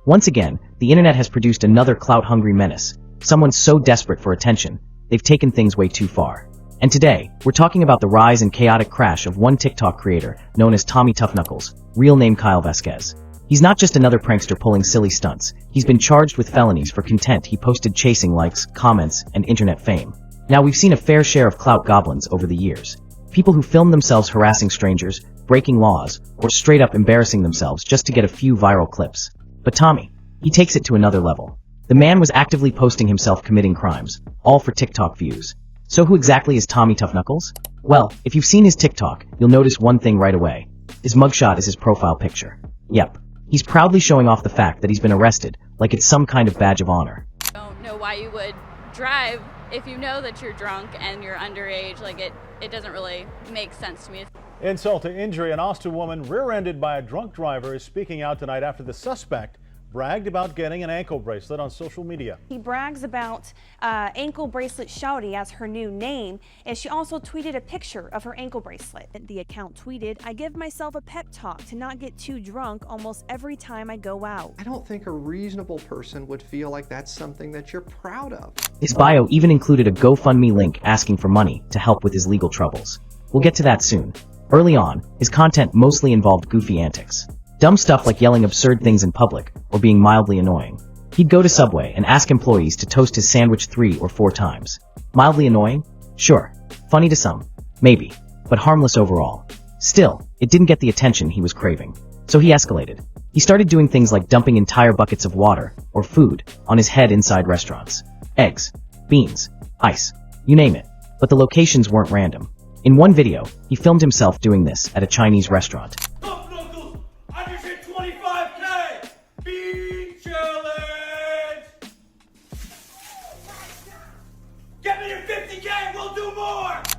Once again, the internet has produced another clout-hungry menace, someone so desperate for attention, they've taken things way too far. And today, we're talking about the rise and chaotic crash of one TikTok creator known as Tommy Tough-Knuckles, real name Kyle Vasquez. He's not just another prankster pulling silly stunts, he's been charged with felonies for content he posted chasing likes, comments, and internet fame. Now we've seen a fair share of clout goblins over the years. People who film themselves harassing strangers, breaking laws, or straight up embarrassing themselves just to get a few viral clips. But Tommy, he takes it to another level. The man was actively posting himself committing crimes, all for TikTok views. So who exactly is Tommy Tough-Knuckles? Well, if you've seen his TikTok, you'll notice one thing right away. His mugshot is his profile picture. Yep. He's proudly showing off the fact that he's been arrested, like it's some kind of badge of honor. I don't know why you would drive if you know that you're drunk and you're underage. Like it doesn't really make sense to me. Insult to injury. An Austin woman rear-ended by a drunk driver is speaking out tonight after the suspect bragged about getting an ankle bracelet on social media. He brags about ankle bracelet Shouty as her new name, and she also tweeted a picture of her ankle bracelet. The account tweeted, "I give myself a pep talk to not get too drunk almost every time I go out." I don't think a reasonable person would feel like that's something that you're proud of. His bio even included a GoFundMe link asking for money to help with his legal troubles. We'll get to that soon. Early on, his content mostly involved goofy antics. Dumb stuff like yelling absurd things in public, or being mildly annoying. He'd go to Subway and ask employees to toast his sandwich 3 or 4 times. Mildly annoying? Sure. Funny to some? Maybe. But harmless overall. Still, it didn't get the attention he was craving. So he escalated. He started doing things like dumping entire buckets of water, or food, on his head inside restaurants. Eggs, beans, ice, you name it. But the locations weren't random. In one video, he filmed himself doing this at a Chinese restaurant.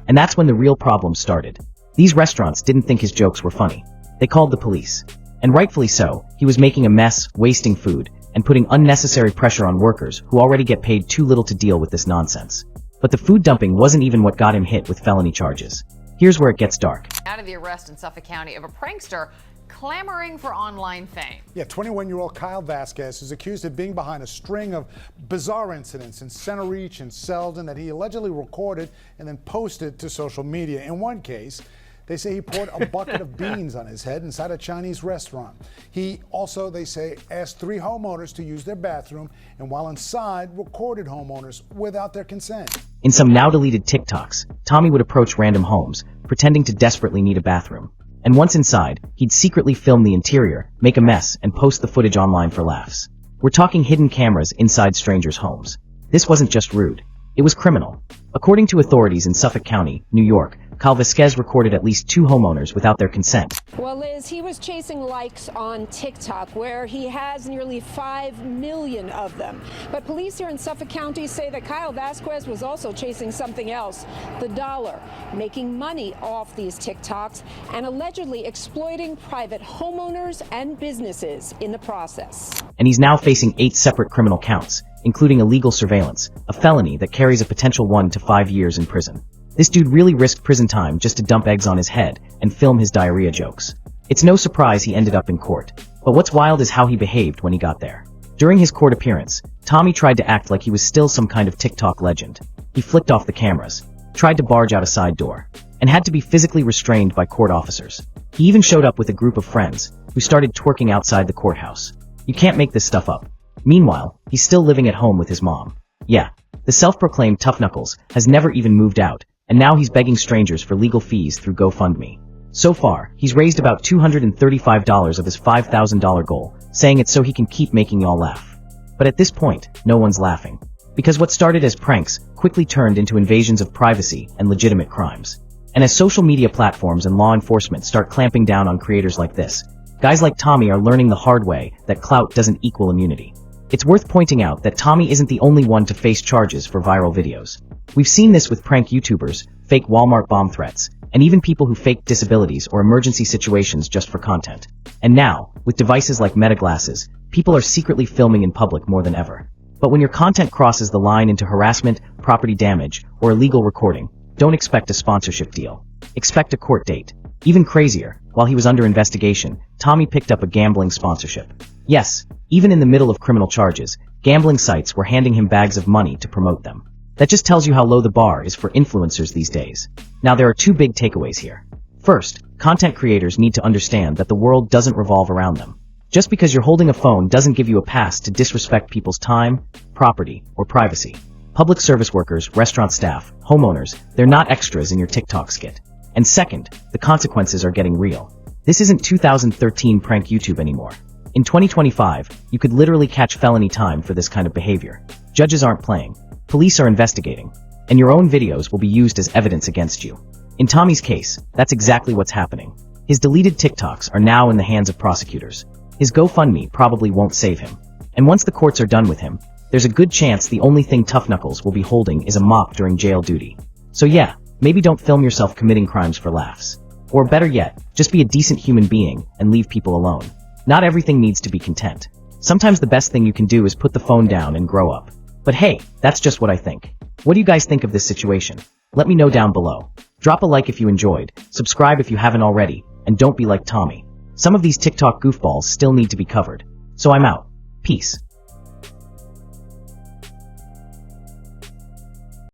And that's when the real problem started. These restaurants didn't think his jokes were funny. They called the police. And rightfully so, he was making a mess, wasting food, and putting unnecessary pressure on workers who already get paid too little to deal with this nonsense. But the food dumping wasn't even what got him hit with felony charges. Here's where it gets dark. Out of the arrest in Suffolk County of a prankster clamoring for online fame. Yeah, 21-year-old Kyle Vasquez is accused of being behind a string of bizarre incidents in Center Reach and Selden that he allegedly recorded and then posted to social media. In one case, they say he poured a bucket of beans on his head inside a Chinese restaurant. He also, they say, asked 3 homeowners to use their bathroom, and while inside, recorded homeowners without their consent. In some now-deleted TikToks, Tommy would approach random homes, pretending to desperately need a bathroom. And once inside, he'd secretly film the interior, make a mess, and post the footage online for laughs. We're talking hidden cameras inside strangers' homes. This wasn't just rude. It was criminal. According to authorities in Suffolk County, New York, Kyle Vasquez recorded at least 2 homeowners without their consent. Well, Liz, he was chasing likes on TikTok, where he has nearly 5 million of them. But police here in Suffolk County say that Kyle Vasquez was also chasing something else, the dollar, making money off these TikToks and allegedly exploiting private homeowners and businesses in the process. And he's now facing 8 separate criminal counts, including illegal surveillance, a felony that carries a potential 1 to 5 years in prison. This dude really risked prison time just to dump eggs on his head and film his diarrhea jokes. It's no surprise he ended up in court. But what's wild is how he behaved when he got there. During his court appearance, Tommy tried to act like he was still some kind of TikTok legend. He flicked off the cameras, tried to barge out a side door, and had to be physically restrained by court officers. He even showed up with a group of friends, who started twerking outside the courthouse. You can't make this stuff up. Meanwhile, he's still living at home with his mom. Yeah, the self-proclaimed Tough-Knuckles has never even moved out, and now he's begging strangers for legal fees through GoFundMe. So far, he's raised about $235 of his $5,000 goal, saying it's so he can keep making y'all laugh. But at this point, no one's laughing. Because what started as pranks quickly turned into invasions of privacy and legitimate crimes. And as social media platforms and law enforcement start clamping down on creators like this, guys like Tommy are learning the hard way that clout doesn't equal immunity. It's worth pointing out that Tommy isn't the only one to face charges for viral videos. We've seen this with prank YouTubers, fake Walmart bomb threats, and even people who fake disabilities or emergency situations just for content. And now, with devices like Meta glasses, people are secretly filming in public more than ever. But when your content crosses the line into harassment, property damage, or illegal recording, don't expect a sponsorship deal. Expect a court date. Even crazier, while he was under investigation, Tommy picked up a gambling sponsorship. Yes, even in the middle of criminal charges, gambling sites were handing him bags of money to promote them. That just tells you how low the bar is for influencers these days. Now there are two big takeaways here. First, content creators need to understand that the world doesn't revolve around them. Just because you're holding a phone doesn't give you a pass to disrespect people's time, property, or privacy. Public service workers, restaurant staff, homeowners, they're not extras in your TikTok skit. And second, the consequences are getting real. This isn't 2013 prank YouTube anymore. In 2025, you could literally catch felony time for this kind of behavior. Judges aren't playing. Police are investigating. And your own videos will be used as evidence against you. In Tommy's case, that's exactly what's happening. His deleted TikToks are now in the hands of prosecutors. His GoFundMe probably won't save him. And once the courts are done with him, there's a good chance the only thing Tough Knuckles will be holding is a mop during jail duty. So yeah, maybe don't film yourself committing crimes for laughs. Or better yet, just be a decent human being and leave people alone. Not everything needs to be content. Sometimes the best thing you can do is put the phone down and grow up. But hey, that's just what I think. What do you guys think of this situation? Let me know down below. Drop a like if you enjoyed, subscribe if you haven't already, and don't be like Tommy. Some of these TikTok goofballs still need to be covered. So I'm out. Peace.